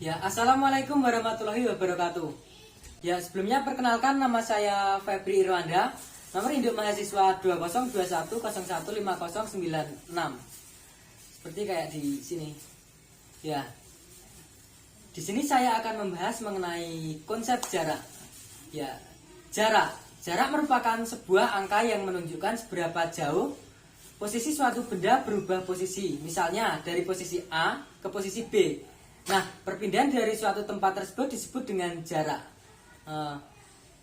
Ya, assalamualaikum warahmatullahi wabarakatuh. Ya, sebelumnya perkenalkan, nama saya Febri Irwanda. Nomor induk mahasiswa 2021015096. Seperti kayak di sini. Ya. Di sini saya akan membahas mengenai konsep jarak. Ya, jarak. Jarak merupakan sebuah angka yang menunjukkan seberapa jauh posisi suatu benda berubah posisi. Misalnya dari posisi A ke posisi B. Nah, perpindahan dari suatu tempat tersebut disebut dengan jarak.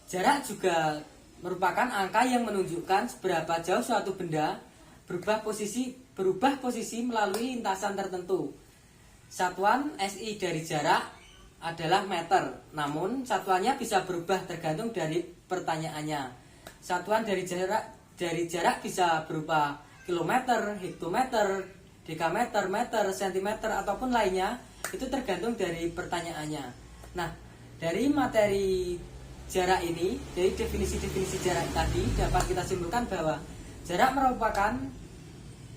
Jarak juga merupakan angka yang menunjukkan seberapa jauh suatu benda berubah posisi melalui lintasan tertentu. Satuan SI dari jarak adalah meter, namun satuannya bisa berubah tergantung dari pertanyaannya. Satuan dari jarak bisa berupa kilometer, hektometer, dekameter, meter, sentimeter, ataupun lainnya. Itu tergantung dari pertanyaannya. Nah, dari materi jarak ini, dari definisi-definisi jarak tadi, dapat kita simpulkan bahwa jarak merupakan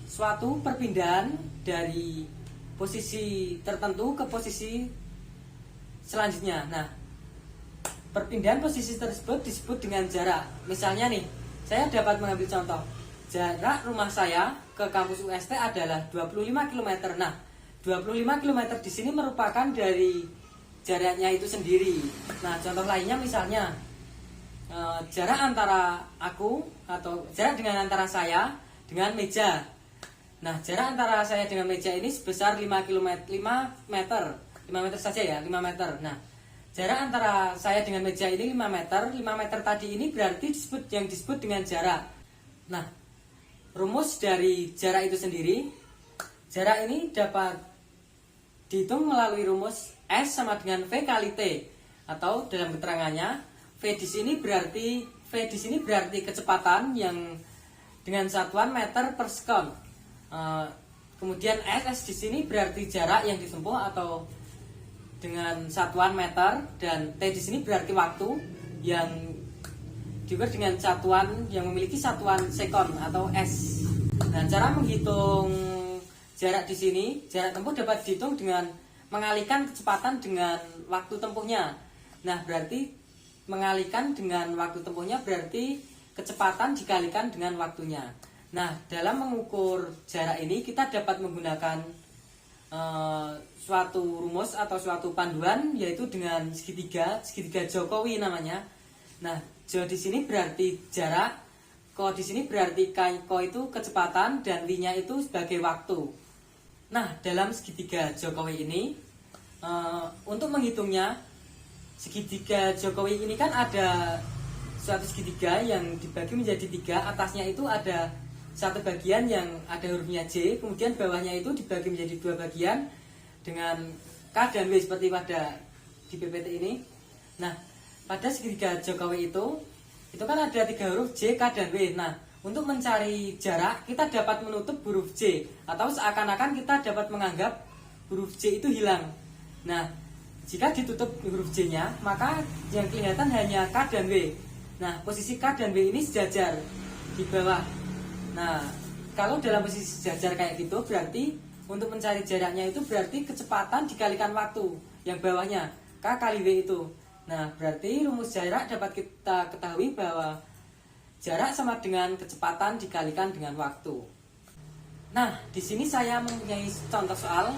suatu perpindahan dari posisi tertentu ke posisi selanjutnya. Nah, perpindahan posisi tersebut disebut dengan jarak. Misalnya nih, saya dapat mengambil contoh. Jarak rumah saya ke kampus UST adalah 25 km. Nah, 25 km di sini merupakan dari jaraknya itu sendiri. Nah, contoh lainnya misalnya jarak antara aku atau jarak dengan antara saya dengan meja. Nah, jarak antara saya dengan meja ini sebesar 5 meter saja ya, 5 meter. Nah, jarak antara saya dengan meja ini 5 meter. 5 meter tadi ini berarti yang disebut dengan jarak. Nah, rumus dari jarak itu sendiri, jarak ini dapat dihitung melalui rumus S sama dengan V kali T, atau dalam keterangannya V di sini berarti kecepatan yang dengan satuan meter per sekon. Kemudian S di sini berarti jarak yang ditempuh atau dengan satuan meter, dan T di sini berarti waktu yang juga dengan satuan yang memiliki satuan sekon atau S. Nah, cara menghitung jarak di sini, jarak tempuh dapat dihitung dengan mengalihkan kecepatan dengan waktu tempuhnya. Nah, berarti mengalihkan dengan waktu tempuhnya berarti kecepatan dikalikan dengan waktunya. Nah, dalam mengukur jarak ini kita dapat menggunakan suatu rumus atau suatu panduan, yaitu dengan segitiga Jokowi namanya. Nah, Jo di sini berarti jarak, Ko di sini berarti Ko itu kecepatan, dan Wi-nya itu sebagai waktu. Nah, dalam segitiga Jokowi ini, untuk menghitungnya, segitiga Jokowi ini kan ada suatu segitiga yang dibagi menjadi 3. Atasnya itu ada satu bagian yang ada hurufnya J, kemudian bawahnya itu dibagi menjadi 2 bagian dengan K dan W seperti pada di PPT ini. Nah, pada segitiga Jokowi itu kan ada 3 huruf J, K, dan W. Nah, untuk mencari jarak, kita dapat menutup huruf J, atau seakan-akan kita dapat menganggap huruf J itu hilang. Nah, jika ditutup huruf J-nya, maka yang kelihatan hanya K dan W. Nah, posisi K dan W ini sejajar di bawah. Nah, kalau dalam posisi sejajar kayak gitu, berarti untuk mencari jaraknya itu berarti kecepatan dikalikan waktu, yang bawahnya K kali W itu. Nah, berarti rumus jarak dapat kita ketahui bahwa jarak sama dengan kecepatan dikalikan dengan waktu. Nah, di sini saya mempunyai contoh soal.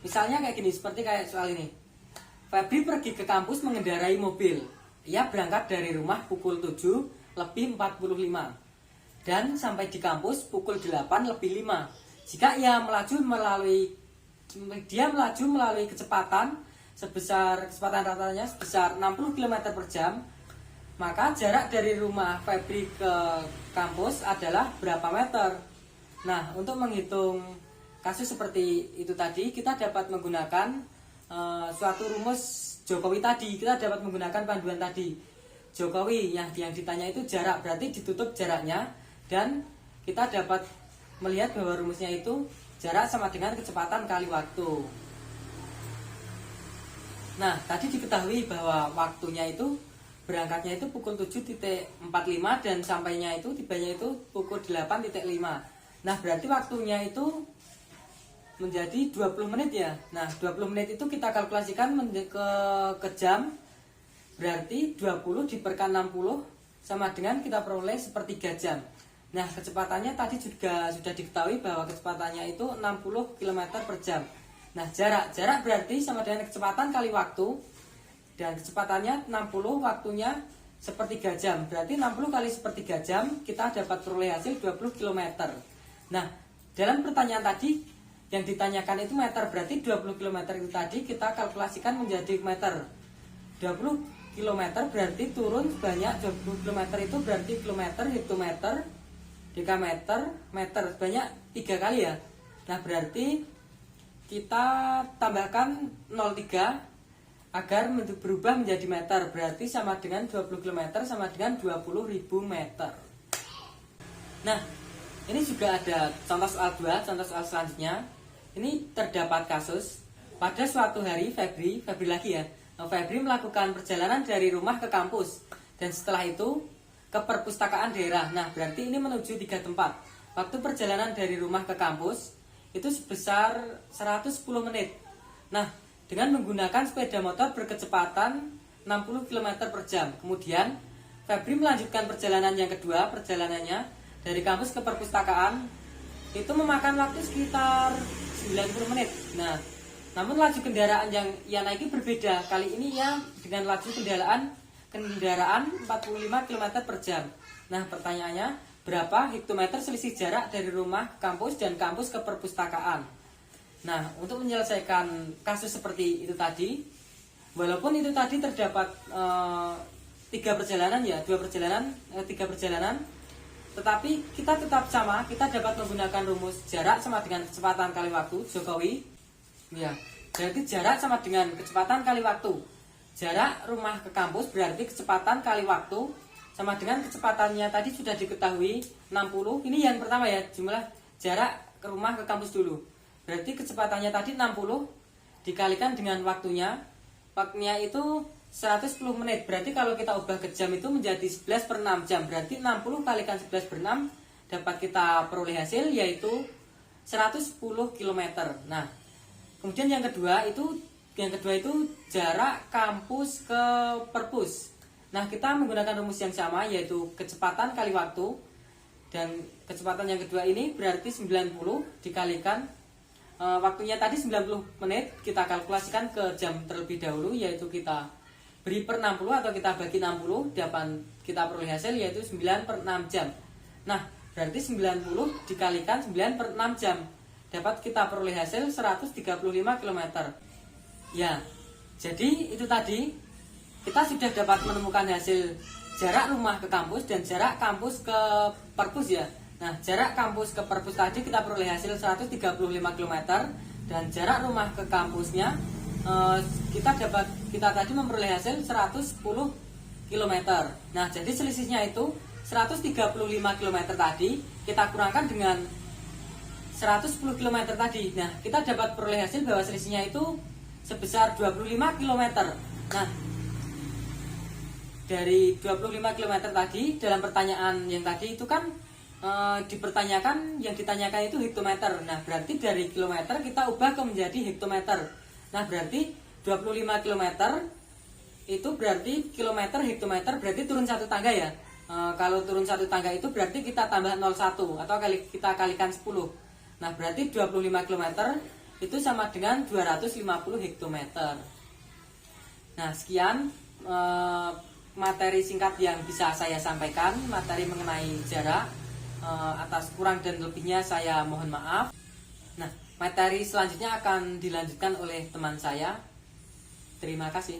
Misalnya kayak gini, seperti kayak soal ini. Febri pergi ke kampus mengendarai mobil. Ia berangkat dari rumah pukul 7:45 dan sampai di kampus pukul 8:05. Jika dia melaju melalui kecepatan ratanya sebesar 60 km per jam, maka jarak dari rumah Febri ke kampus adalah berapa meter? Nah, untuk menghitung kasus seperti itu tadi, kita dapat menggunakan suatu rumus Jokowi tadi. Kita dapat menggunakan panduan tadi. Jokowi yang ditanya itu jarak, berarti ditutup jaraknya, dan kita dapat melihat bahwa rumusnya itu jarak sama dengan kecepatan kali waktu. Nah, tadi diketahui bahwa waktunya itu berangkatnya itu pukul 7:45 dan tibanya itu pukul 8:05. Nah, berarti waktunya itu menjadi 20 menit ya. Nah, 20 menit itu kita kalkulasikan ke jam. Berarti 20 diperkan 60 sama dengan kita peroleh sepertiga jam. Nah, kecepatannya tadi juga sudah diketahui bahwa kecepatannya itu 60 km per jam. Nah, jarak berarti sama dengan kecepatan kali waktu. Dan kecepatannya 60, waktunya sepertiga jam. Berarti 60 kali sepertiga jam kita dapat peroleh hasil 20 km. Nah, dalam pertanyaan tadi yang ditanyakan itu meter, berarti 20 km itu tadi kita kalkulasikan menjadi meter. 20 km berarti turun sebanyak 20 km itu berarti kilometer, hektometer, dekameter, meter sebanyak 3 kali ya. Nah, berarti kita tambahkan 03 agar berubah menjadi meter, berarti sama dengan 20 km sama dengan 20.000 meter. Nah, ini juga ada contoh soal 2, contoh soal selanjutnya. Ini terdapat kasus pada suatu hari Febri lagi ya. Febri melakukan perjalanan dari rumah ke kampus dan setelah itu ke perpustakaan daerah. Nah, berarti ini menuju 3 tempat. Waktu perjalanan dari rumah ke kampus itu sebesar 110 menit. Nah, dengan menggunakan sepeda motor berkecepatan 60 km per jam. Kemudian Febri melanjutkan perjalanan yang kedua. Perjalanannya dari kampus ke perpustakaan itu memakan waktu sekitar 90 menit. Nah, namun laju kendaraan yang ia naiki berbeda. Kali ini ia dengan laju kendaraan 45 km per jam. Nah, pertanyaannya, berapa hektometer selisih jarak dari rumah kampus dan kampus ke perpustakaan? Nah, untuk menyelesaikan kasus seperti itu tadi, walaupun itu tadi terdapat 3 perjalanan ya, 3 perjalanan, tetapi kita tetap sama, kita dapat menggunakan rumus jarak sama dengan kecepatan kali waktu, Jokowi. Ya, berarti jarak sama dengan kecepatan kali waktu. Jarak rumah ke kampus berarti kecepatan kali waktu sama dengan kecepatannya tadi sudah diketahui 60. Ini yang pertama ya, jumlah jarak ke rumah ke kampus dulu. Berarti kecepatannya tadi 60 dikalikan dengan waktunya. Waktunya itu 110 menit. Berarti kalau kita ubah ke jam itu menjadi 11 per 6 jam. Berarti 60 kalikan 11 per 6 dapat kita peroleh hasil yaitu 110 km. Nah, kemudian yang kedua itu jarak kampus ke perpus. Nah, kita menggunakan rumus yang sama yaitu kecepatan kali waktu. Dan kecepatan yang kedua ini berarti 90 dikalikan waktunya tadi 90 menit, kita kalkulasikan ke jam terlebih dahulu, yaitu kita beri per 60 atau kita bagi 60, dapat kita peroleh hasil yaitu 9 per 6 jam. Nah, berarti 90 dikalikan 9 per 6 jam, dapat kita peroleh hasil 135 km. Ya, jadi itu tadi kita sudah dapat menemukan hasil jarak rumah ke kampus dan jarak kampus ke perpus ya. Nah, jarak kampus ke perpus tadi kita peroleh hasil 135 km dan jarak rumah ke kampusnya kita tadi memperoleh hasil 110 km. Nah, jadi selisihnya itu 135 km tadi kita kurangkan dengan 110 km tadi. Nah, kita dapat peroleh hasil bahwa selisihnya itu sebesar 25 km. Nah, dari 25 km tadi dalam pertanyaan yang tadi itu kan yang ditanyakan itu hektometer. Nah, berarti dari kilometer kita ubah ke menjadi hektometer. Nah, berarti 25 km itu berarti kilometer, hektometer berarti turun satu tangga ya. Kalau turun satu tangga itu berarti kita tambah 01 atau kita kalikan 10. Nah, berarti 25 km itu sama dengan 250 hektometer. Nah, sekian materi singkat yang bisa saya sampaikan, materi mengenai jarak. Atas kurang dan lebihnya saya mohon maaf. Nah, materi selanjutnya akan dilanjutkan oleh teman saya. Terima kasih.